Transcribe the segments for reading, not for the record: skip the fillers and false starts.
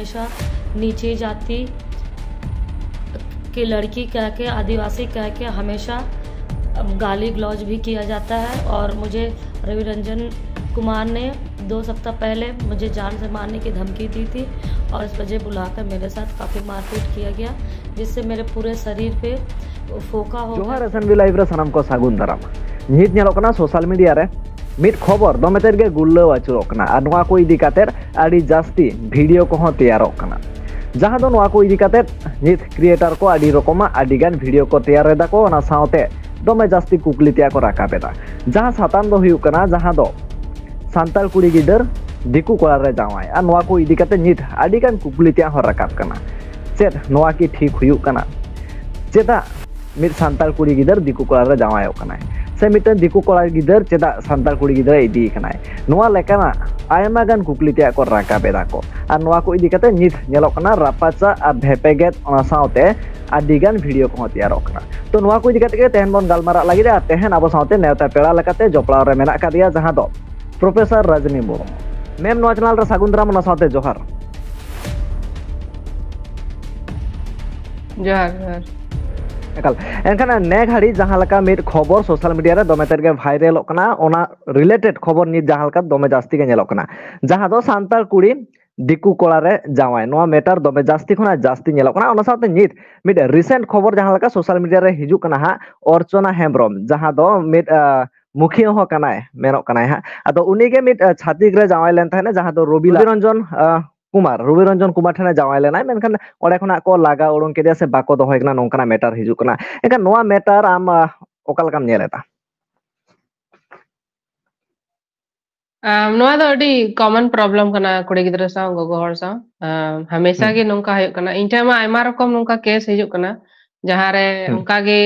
हमेशा नीचे जाति की लड़की कह के, आदिवासी कह के हमेशा गाली गलौज भी किया जाता है। और मुझे रवि रंजन कुमार ने 2 सप्ताह पहले मुझे जान से मारने की धमकी दी थी और इस वजह बुलाकर मेरे साथ काफ़ी मारपीट किया गया, जिससे मेरे पूरे शरीर पे फोका हो गया। जोहार एसएनबी लाइव रे सनम को सागुन दाराम नित नेलोक कना सोशल मीडिया रे मिट खबर दमेतेर गे गुल्लो आचुरोक कना आर नोआ को इदी कातेर आडी जास्ती वीडियो को हो तैयारोक कना जहां दो नोआ को इदी कातेर नित क्रिएटर को आडी रकमा आडी गान वीडियो को तैयार रेदा को ओना साउते दमे जास्ती कुकली तैयार को राकाबेदा जहां साताम दो हुयु कना जहां दो सांताल कुड़ी गिदर दिकु कोड़ा रे जावाय आर नोआ को इदी काते नित आडी गान कुकली तैयार हो राकाब कना चेत नोआ की ठीक हुयु कना चेदा मिट सांताल कुड़ी गिदर दिकु कोड़ा रे जावायो कना से मिटन दिकु कोड़ा गिदर चेदा सांताल कुड़ी गिदर इदी कनाय नोआ लेकाना आयमा गान कुकली तैयार को राकाबेदा को आर नोआ को इदी काते नित नेलोक कना रापाचा आ भेपेगेट ओना साउते आदिगान वीडियो को तैयारोक कना तो नोआ को इदी काते के तेहन बोन गालमारा लागि रे तेहन आबो साउते नेवता पेड़ा लेकाते जपड़ाव रे मेना कादिया जहां दो प्रोफेसर रजनी मुर्मू मेम नोआ चैनल रे सागुन दाराम ओना साउते जोहार जोहार एकाल एनखान ने घाड़ी जहां लका मिट खबर सोशल मीडिया रे दमे तेर गे भाइरल कना ओना रिलेटेड खबर नि जहां लका दमे जास्ती गे नेलो कना जहां दो सांताल कुड़ी दिकु कोड़ा रे जावाय नोआ मेटर दमे जास्ती खना जास्ती नेलो कना ओना साथे नित मिट रिसेंट खबर जहां लका सोशल मीडिया रे हिजु कना हा अर्चना हेम्ब्रम जहां दो मिट मुखिया हो कनाय मेनो कनाय हा अदो उनी गे मिट छातिक रे जावाय लेन थाने जहां दो रवि रंजन रवि रंजन कुमार ठेने जावाय लेनाय मेनखान ओडे खना को लागा उडुन केदिया से बाको दोहय कना नोंकना मेटर हिजु कना एका नोआ मेटर आम ओका लकाम नेलेता नोआ दो अडी कॉमन प्रॉब्लम कना कुड़ी गिद्रा सा गोगो हर सा हमेशा गे नोंका हयो कना इन टाइम आयमा रकम नोंका केस हिजु कना जहां रे उनका गे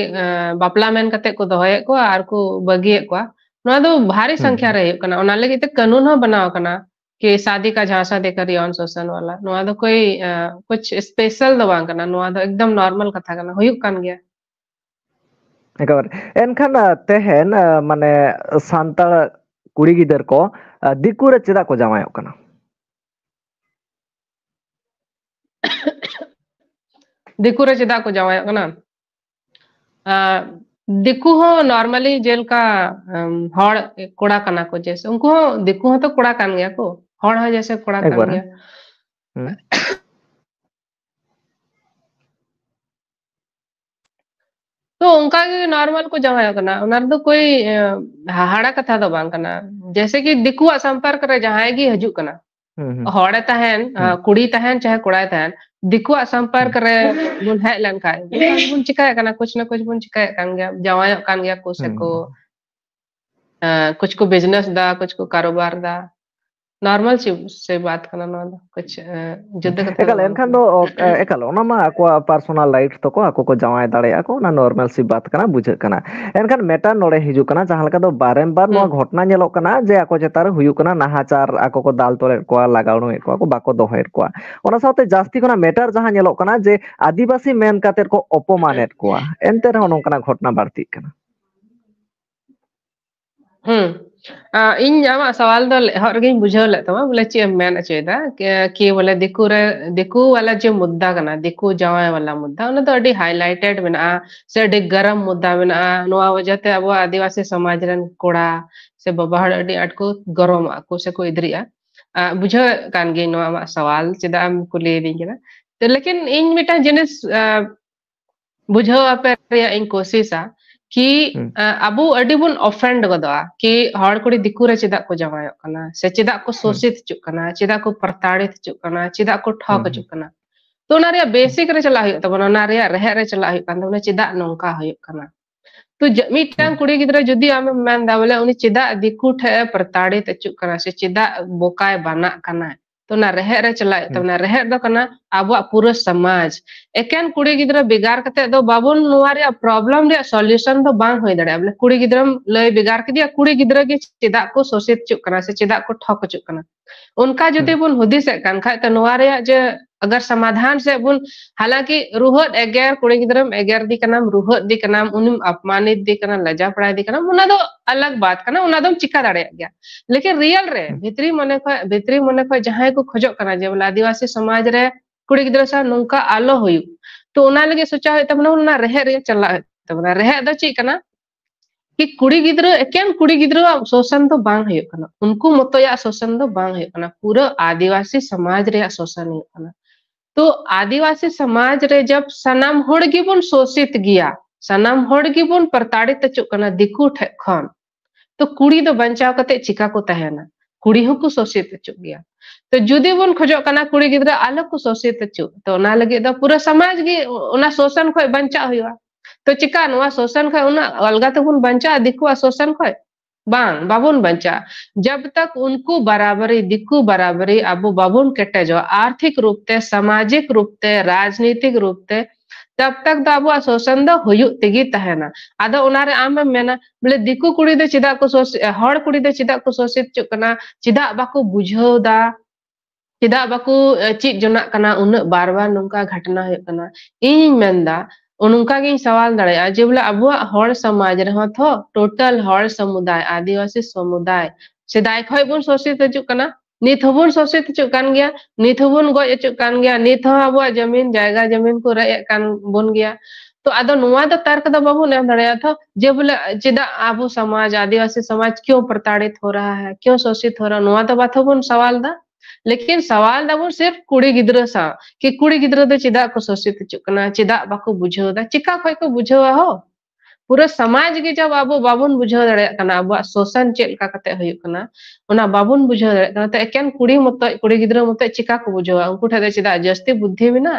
बापला मेन कते को दोहय को आर को बगिए को नोआ दो भारी संख्या रे हयो कना ओना लगे ते कानून हो बनाव कना कि शादी का झांसा देकर यौन शोषण वाला नोआ दो कोई कुछ स्पेशल दो बांग कना नोआ दो एकदम नॉर्मल कथा कना हुयु कान गया एकाबार एनखान तेहन माने सांताल कुड़ी गिदर को दिकु रे चेदा को जावायो कना दिकु रे चेदा को जावायो कना दिकु हो नॉर्मली जेल का हड़ कोड़ा कना को जैसे उनको दिकु हो तो कोड़ा कान गया को हड़ हो जैसे कोड़ा कान गया तो उनका नॉर्मल को जावायो कना उनार दो कोई हाड़ा कथा दो बांग कना जैसे कि दिकु संपर्क रे जहां गी हजू कना हड़े तहन कुड़ी तहन चाहे कोड़ा तहन दिकु संपर्क रे बुन हे लन काय बुन चिकाय कना कुछ ना कुछ बुन चिकाय कान गया जावायो कान गया को से को कुछ को बिजनेस दा कुछ को कारोबार दा नॉर्मल से बात करना ना कुछ जुद्ध कथा एकाल एनखान दो एकाल ओना मा को पर्सनल लाइफ तो को आको को जावाय दाड़े को ना नॉर्मल सी बात कना बुझे कना एनखान मेटा नोड़े हिजु कना जहां लका दो बारंबार नो घटना नेलो कना जे आको चेतार हुयु कना नाहाचार आको को दाल तोले को लगाउनो को बाको दोहेर को ओना साथे जास्ती कना मेटर जहां नेलो कना जे आदिवासी मेन कातेर को अपमानेट को एनते रहो नोंकना घटना बाड़ती कना इन आमा सवाल दो हर गे बुझाव ले तमा बोले चे मेन अचेदा कि बोले दिकु वाला जो मुद्दा कना दिकु जावाय वाला मुद्दा उन तो अडी हाइलाइटेड मेना से अडी गरम मुद्दा मेना नोआ वजह ते अब आदिवासी समाज रन कोड़ा से बाबा हड़ अडी अटको गरम को से को इदरिया बुझा कान गे नोआ मा सवाल चेदा am कुली दी केना तो लेकिन इन मिटा जिनिस बुझाव आपे इन कोशिशा कि अबो अडी बुन ऑफेंड गदवा कि हड़ कुड़ी दिकु रे चेदा को जावायो कना से चेदा को शोषित चुक कना चेदा को प्रताड़ित चुक कना चेदा को ठग चुक कना तो ना रे बेसिक रे चला हयो तबन ना रे रहे रे चला हयो कान तबन चेदा नोंका हयो कना तो मिटांग कुड़ी गिदरा जदी आमे मेन दा बोले उनी चेदा दिकु ठे प्रताड़ित चुक कना से चेदा बोकाय बना कना तो ना रहे रे चला तब ना रहे दो कना आबो पूरा समाज एकेन कुड़ी गिदरा बिगार कते दो बाबुन नोआ रे प्रॉब्लम रे सॉल्यूशन दो बांग होय दड़े बोले कुड़ी गिदरा लय बिगार के दिया कुड़ी गिदरा के चेदा को शोषित चुक कना से चेदा को ठक चुक कना उनका जदी बुन हुदिस कान खाय त नोआ रे जे अगर समाधान से बुन हालांकि रुहत एगेर कुड़ी गिद्रम एगेर दी कनाम रुहत दी कनाम उनिम अपमानित दी कनाम लजा पड़ाई दी कनाम उना दो अलग बात कना उना दो चिका दाड़े गया लेकिन रियल रे भितरी मने को जहां को खोजो कना जे बोला आदिवासी समाज रे कुड़ी गिद्र सा नोंका आलो होयु तो उना लगे सोचा है तब ना रहे रे चला तब रहे द ची कना कि कुड़ी गिद्र एकेन कुड़ी गिद्र शोषण तो बांग है कना उनको मतया शोषण तो बांग है कना पूरा आदिवासी समाज रे शोषण है कना तो आदिवासी समाज रे जब सनाम होड़ गिबुन शोषित गया सनाम होड़ गिबुन प्रताड़ित चुक कना दिकु ठे खन तो कुड़ी दो बंचाव कते चिका को तहना कुड़ी को शोषित चुक गया तो जुदी बुन खोजो कना कुड़ी गिद्र आलो को शोषित चुक तो ना लगे दो पूरा समाज गे उना शोषण खय बंचा हुआ तो चिका नुआ शोषण खय उना अलगा तो बुन बंचा दिकु शोषण खय बांग बाबुन बंचा जब तक उनको बराबरी दिक्कु बराबरी अब बाबुन केटे जो आर्थिक रूप ते सामाजिक रूप ते राजनीतिक रूप ते तब तक तो अब शोषण दो हुयु तेगी तहना आदो उनारे आम मेना बोले दिक्कु कुड़ी दे चिदा को हड़ कुड़ी दे चिदा को शोषित चुकना चिदा बाको बुझो दा चिदा बाको चित जोना कना उन बार बार नुका घटना है कना इन मेंदा उनका के सवाल दाड़ा जे बोले अब हड़ समाज रहा थो टोटल हड़ समुदाय आदिवासी समुदाय सेदाय खय बुन शोषित चुकना नित हबुन शोषित चुकान गया नित हबुन गय चुकान गया नित अब जमीन जायगा जमीन को रय कान बुन गया तो आदो नुआ दो तर्क दो बाबू ने दाड़ा था जे बोले चिदा अब समाज आदिवासी समाज क्यों प्रताड़ित हो रहा है क्यों शोषित हो रहा नुआ दो बात हबुन सवाल दा लेकिन सवाल दाबो सिर्फ कुड़ी गिद्र सा कि कुड़ी गिद्र दो चिदा को शोषित चुकना चिदा बाको बुझो दा चिका खय को बुझो हो पूरा समाज के जब अब बाबुन बुझो दड़े कना अब शोषण चेल का कते होय कना उना बाबुन बुझो दड़े कना तो एकेन कुड़ी मत कुड़ी गिद्र मत चिका को बुझो उनको ठे चिदा जस्ती बुद्धि मिना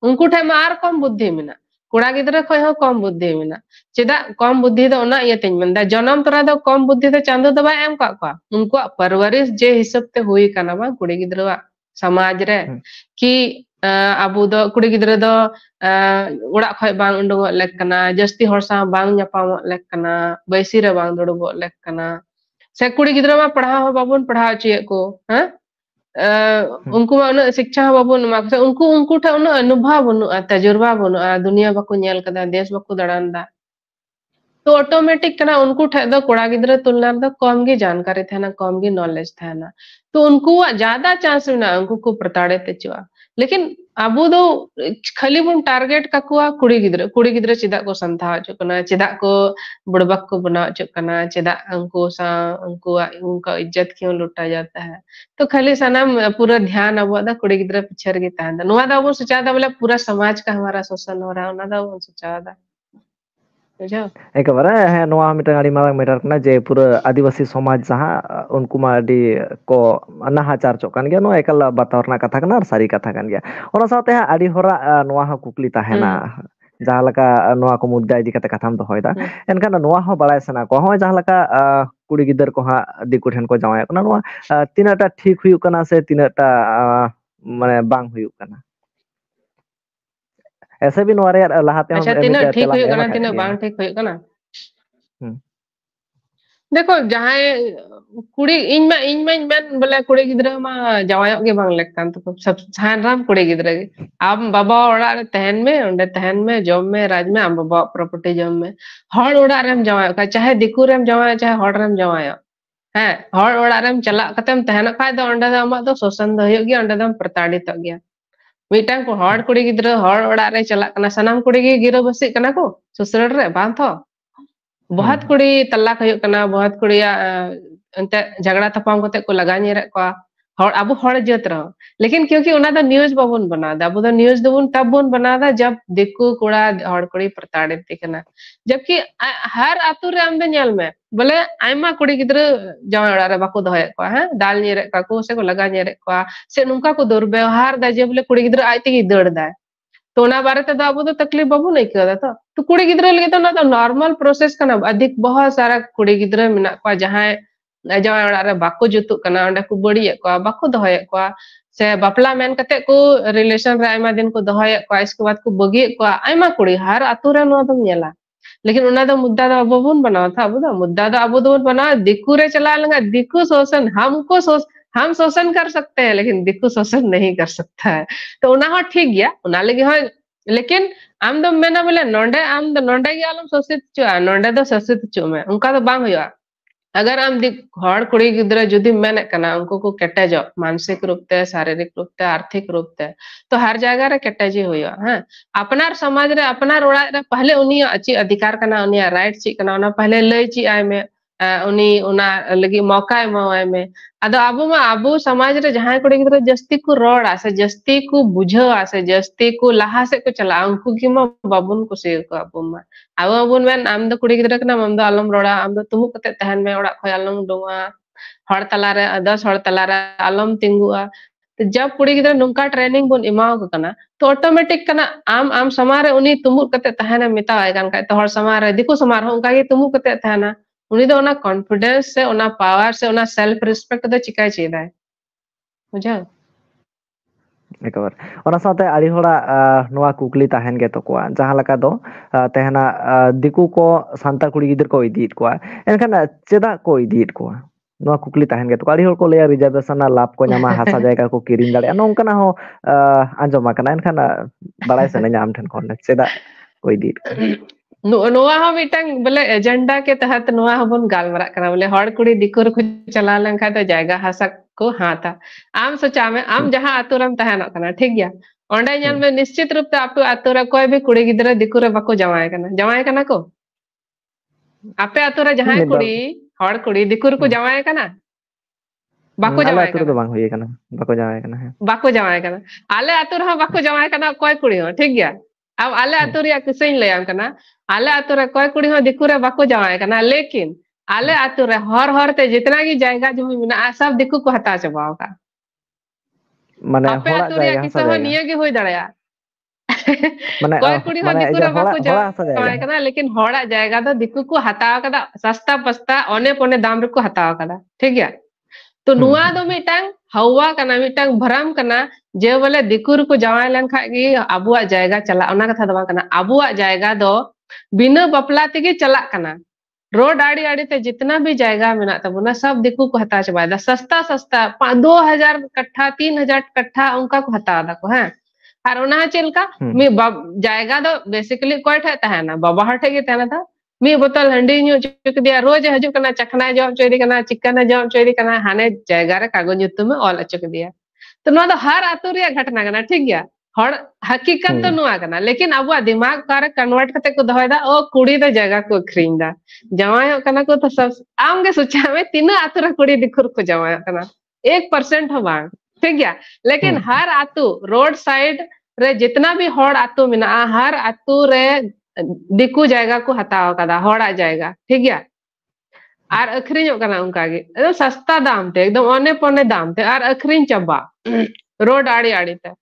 उनको ठे मार कम बुद्धि मिना कुड़ा गिद्र खय हो कम बुद्धि मिना चिदा कम बुद्धि दो ना ये तेन मंदा जन्म तोरा दो कम बुद्धि दो चांदो दबा एम का उनको परवरिश जे हिसाब ते हुई कना बा कुड़ी गिद्र समाज रे कि अबू दो कुड़ी गिद्र दो उड़ा खय बांग उंडो लेक कना जस्ती हर सा बांग न्यापाम लेक कना बैसी रे बांग दुड़बो लेक कना से कुड़ी गिद्र मा पढ़ा हो बाबुन पढ़ा चे को हैं उनको उन शिक्षा बाबुन मा उनको ठे उन अनुभव बनु तजुर्बा बनु दुनिया बाको नेल कदा देश बाको दड़ान दा तो ऑटोमेटिक कना उनको ठे दो कोड़ा गिद्र तुलना दो कम गी जानकारी थे ना कम गी नॉलेज थे ना तो उनको ज्यादा चांस ना उनको को प्रताड़ित चुआ लेकिन अबू दो खाली बुन टारगेट का कुआ कुड़ी गिद्र चिदा को संथा चुकना चिदा को बुड़बक को बना चुकना चिदा उनको सा उनको उनका इज्जत क्यों लुटा जाता है तो खाली सनम पूरा ध्यान अब दा कुड़ी गिद्र पिछर गे तांदा नुआ दा वो सोचा दा बोले पूरा समाज का हमारा शोषण हो रहा है ना दा वो सोचा दा एकेबारे हाँ नोआ मिटन आड़ी मारांग मेटर कना जे पूरा आदिवासी समाज जहाँ उनको मा आड़ी को नाहाचार चोकान गया नो एकल बातरना कथा कना सारी कथा कान गया ओना साथे आड़ी होरा नोआ हा कुकली ताहेना जहाँ लका नोआ को मुद्दा इदी कते कथाम तो होयदा एनखान नोआ हो बड़ाय सना को हो जहाँ लका कुड़ी गिदर को हा दिकु ठेन को जावाय कना नोआ तिनाटा ठीक हुयु कना से तिनाटा माने बांग हुयु कना ऐसे भी नोरे लहाते अच्छा तीन ठीक हुई कना तीन बांग ठीक हुई कना देखो जहां कुड़ी इन में बोले कुड़ी गिद्रा मा जावायो के बांग लगतान तो सब छान राम कुड़ी गिद्रा के आम बाबा ओड़ा रे तहन में ओंडे तहन में जॉब में राज में आम बाबा प्रॉपर्टी जॉब में हड़ ओड़ा रेम जावायो का चाहे दिकु रेम जावायो चाहे हड़ रेम जावायो है हड़ ओड़ा रेम चला कतेम तहन खाय दो ओंडे मा तो शोषण दो होयो गया ओंडे दम प्रताड़ित हो गया मिटांग को हड़ कुड़ी गिद्रा हड़ ओड़ा रे चला कना सनाम कुड़ी गी गिरो बसी कना को सुसरड़ रे बांध थो बहुत कुड़ी तलाक हुई कना बहुत कुड़िया अंते झगड़ा तपाम कते को लगा निरे को हड़ अब हड़ जत रहो लेकिन क्योंकि उना दा न्यूज़ बाबुन बना दा अब दा न्यूज़ दबुन तब बुन बना दा जब दिकु कुड़ा हड़ कुड़ी प्रताड़ित दिखना जबकि हर आतु रे आम दे नेल में बोले आयमा कुड़ी गिद्र जावा ओड़ा रे बाको दहय को है दाल निरे को से को लगा निरे को से नुका को दुर्व्यवहार दा जे बोले कुड़ी गिद्र आइते की दड़ दा तो ना बारे ते अब तो तकलीफ बाबू नहीं कर तो कुड़ी गिद्र लगे तो ना तो नॉर्मल प्रोसेस कना अधिक बहुत सारा कुड़ी गिद्र मिना को जहां जावा ओड़ा रे बाको जुतु कना ओंडे को बड़ी को बाको दहय को से बापला मेन कते को रिलेशन रे आयमा दिन को दहय को इसके बाद को बगी को आयमा कुड़ी हर आतु रे नो तुम नेला लेकिन उना दो मुद्दा दो बाबून बनाओ था अब दो मुद्दा दो अब दो बना दिकु रे चला लगा दिकु शोषण हमको हम शोषण कर सकते हैं लेकिन दिक्कु शोषण नहीं कर सकता है। तो उना हो ठीक गया उना लगे हो, लेकिन आम दो मेना बोले नोंडे आम दो नोंडे के आलम शोषित चुआ नोंडे दो शोषित चु में उनका तो बांग हुआ। अगर आम हर कुड़ी गिद्रा जुदी मेने कना उनको को केटेजो मानसिक रूप ते शारीरिक रूप ते आर्थिक रूप ते तो हर जगह रे केटेजी हुआ है। अपनार समाज रे अपनार ओड़ा रे पहले उनी अच्छी अधिकार कना उनी राइट ची कना उना पहले लई ची आय में उनी उना लगी मौका एमाय में अदो आबू मा आबू समाज रे जहां कुड़ी गिद्रा जस्ती को रोड़ा से जस्ती को बुझा से जस्ती को लहा से को चला उनको की मा बाबुन को से को आबू मा आबू आबुन में आम दो कुड़ी गिद्रा कना आम दो आलम रोड़ा आम दो तुमु कते तहन में ओड़ा खय आलम डोंगा हड़ तला रे 10 हड़ तला रे आलम तिंगुआ। तो जब कुड़ी गिद्रा नुंका ट्रेनिंग बोन इमाव को कना तो ऑटोमेटिक कना आम आम समाज रे उनी तुमु कते तहन मिताय कान का तो हड़ समाज रे दिकु समाज हो उनका के तुमु कते तहना उनी दो ना कॉन्फिडेंस से उना पावर से उना सेल्फ रिस्पेक्ट दो चिकाय चेदा बुझा एकेबारे ओना साथे आड़ी होड़ा नोआ कुकली ताहेन गे तकोआ जहां लका दो तेहना दिकु को सांता कुड़ी गिदर को इदीत कोआ एनखान चेदा को इदीत कोआ नोआ कुकली ताहेन गे तो आड़ी होड़ को लेया रिजर्वेशन लाभ को न्यामा हासा जायगा को किरिंग दाड़े नोंकना हो आंजोमा कना एनखान बड़ाय सने न्याम ठन कोन चेदा को इदीत नोआ हो मिटंग बोले एजेंडा के तहत नोआ हबन गालमरा कना बोले हड़ कुड़ी दिकुर को चला लेंखा तो जायगा हासा को हाथा आम सोचा में आम जहां आतुरम तहन कना ठीक गया ओंडे ñal में निश्चित रूप से आपे आतुरा कोई भी कुड़ी गिदरा दिकुरे बाको जमाए कना को आपे आतुरा जहां कुड़ी हड़ कुड़ी दिकुर को जमाए कना बाको जमाए कना तो बांग होई कना बाको जमाए कना आले आतुरा बाको जमाए कना कोई कुड़ी हो ठीक गया अब आले आतुरिया किसेन लेयाम कना आले आतुरे कोई कुड़ी हो दिकुरे बाको जमाए कना लेकिन आले आतुरे हर हर ते जितना की जायगा जो मिना सब दिकु को हता चबाओ का माने आपे आतुरिया किसे हो निये की होई दड़या माने कोई कुड़ी हो दिकुरे बाको जमाए जायगा कना लेकिन हड़ा जायगा तो दिकु को हताव कदा सस्ता पस्ता ओने पोने दाम रे को हताव कदा ठीक गया। तो नुआ दो मिटांग हवा कना मिटांग भरम कना जे बोले दिकुर को जमाए लेन खा की अबुआ जायगा चला ओना कथा दबा कना अबुआ जायगा दो बिना बपला तेगे चला कना रोड आड़ी आड़ी ते जितना भी जायगा मेना तबुना सब दिकु को हता चबादा सस्ता सस्ता 2000 कट्ठा 3000 कट्ठा उनका को हता दा को है और ओना चलका मी जायगा दो बेसिकली कोई ठे तहना बाबा हटे के तहना था मी बोतल हंडी न्यू चुक दिया रोज हजू कना चखना जॉब चोरी कना चिकन जॉब चोरी कना हाने जायगा रे कागज nyutum में ऑल चुक दिया तो नो हर आतु रे घटना कना ठीक गया हर हकीकत तो नुआ कना लेकिन अब दिमाग कार कन्वर्ट करते को दहोदा ओ कुड़ी दो जगह को खरीन दा जमाय कना को तो सब आमगे सोचा में तीनों आतु रे कुड़ी दिखुर को जमाय कना 1% हो बांग ठीक गया लेकिन हर आतु रोड साइड रे जितना भी हड़ आतु मिना हर आतु रे दिकु जायगा को हताव कदा हड़ा जायगा ठीक गया और अखरीन कना उनका गे एकदम सस्ता दाम थे एकदम ओने पोने दाम थे और अखरीन चबा रोड आड़ी आड़ी ते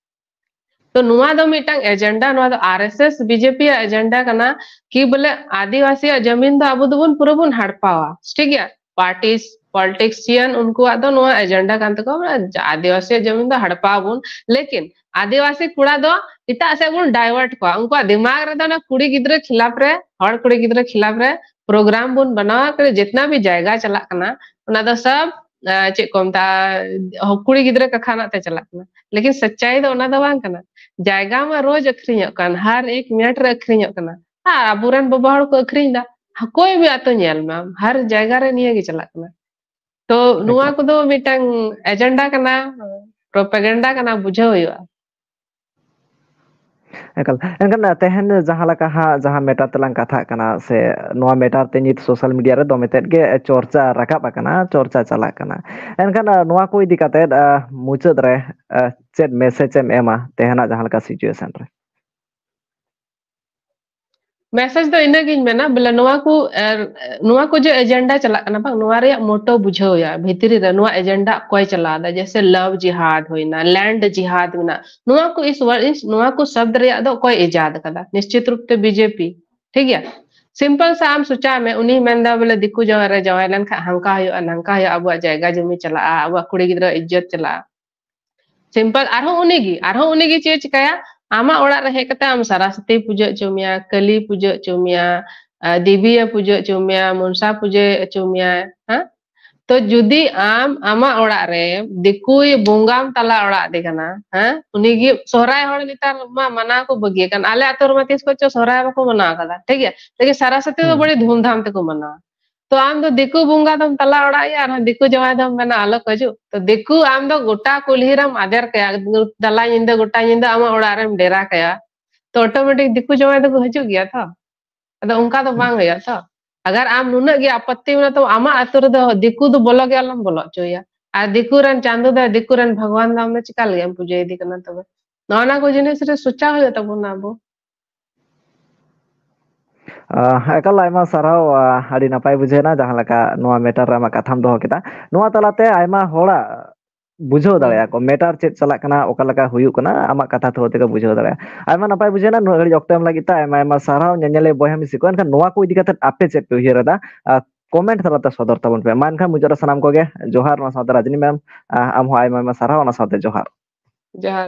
तो नुआ दो मिटांग एजेंडा नुआ दो आरएसएस बीजेपी एजेंडा कना कि बोले आदिवासी जमीन दो अबु दोबन पूरा बन हड़पावा ठीक है पार्टीज पॉलिटिशियन उनको आदो नुआ एजेंडा कान तको आदिवासी जमीन दो हड़पाबुन लेकिन आदिवासी कुड़ा दो इता से बुन डाइवर्ट को उनको दिमाग रे दो ना कुड़ी गिद्रे खिलाफ रे हड़ कुड़ी गिद्रे खिलाफ रे प्रोग्राम बुन बनावा करे जितना भी जायगा चला कना उना दो सब चे कोमता कुड़ी गिद्रे का खाना ते चला कना लेकिन सच्चाई दो उना दो बांग कना जायगा में रोज अखरीन कन हर 1 मिनट रे अखरीन कना हां अबुरन बाबा हड़ को अखरीन दा कोई भी आतो नेल में हर जायगा रे निये गे चला कना तो नुआ को दो मिटांग एजेंडा कना प्रोपेगेंडा कना बुझो हुआ एकल एनकन तेहन जहां लका हा जहां मेटा तलांग कथा कना से नोआ मेटा ते नित सोशल मीडिया रे दोमेतेत गे चर्चा राकाब कना चर्चा चला कना एनकन नोआ को इदी काते मुचद रे चेट मैसेज एम एमा तेहना जहां लका सिचुएशन रे मैसेज तो इना गिन में ना बोले नुआ को जो एजेंडा चला कना बा नुआ रे मोटो बुझो या भीतरी रे नुआ एजेंडा कोई चला दा जैसे लव जिहाद होइना लैंड जिहाद होइना नुआ को इस नुआ को शब्द रे दो कोई इजाद कदा निश्चित रूप से बीजेपी ठीक है सिंपल सा आम सोचा में उन्हीं मेंदा बोले दिकु जो रे जवाय लन खा हंका हो नंका हो अब जायगा जमी चला अब कुड़ी गिद्रा इज्जत चला सिंपल आरो उन्हीं की चिकाया आमा ओड़ा रहे कते आम सरस्वती पूजा चुमिया कली पूजा चुमिया देवी पूजा चुमिया मनसा पूजा चुमिया हां तो जुदी आम आमा ओड़ा रे दिकुई बोंगाम तला ओड़ा दे कना हाँ उन्हीं सोहराय होड़ नितार मा मना को बगिए कन आले आतोर मा तीस को चो सोहराय बको मना कदा ठीक है लेकिन सरस्वती तो बड़ी धूमधाम ते को मना तो आम तो दिकु बोंगा दम तला ओड़ा यार दिकु जवाय दम बना आलो कजु तो दिकु आम दो गोटा कुल्हीरम आदर कया दला निंदा गोटा निंदा आमा ओड़ा रेम डेरा कया तो ऑटोमेटिक दिकु जवाय दो हजू गया था अदा उनका तो बांग गया था अगर आम नुना गे आपत्ति में तो आमा आतुर दो दिकु दो बोलो गे आलम बोलो चोया आ दिकु रन चांदो दा दिकु रन भगवान दाम में चिकाल गए पूजे दी करना तबे नाना को जिनिस रे सोचा हो जाता बुना बो एकल आयमा साराव आड़ी नपाय बुझेना जहां लका नोआ मेटर रे मा कथाम दोहो केदा नोआ तलाते आयमा होड़ा बुझो दाड़े को मेटर चेक चला कना ओका लका हुयु कना आमा कथा थो ते बुझो दाड़े आयमा नपाय बुझेना नो घड़ी ऑक्टेम लागिता आयमा आयमा साराव नेनेले बयहा मिसि को एनखा नोआ को इदी कते आपे चेक पे हिरदा कमेंट तलाते सदर तबन पे मानखा मुजरा सनाम कोगे जोहार ना साथे रजनी मैम आम हो आयमा आयमा साराव ना साथे जोहार जहाँ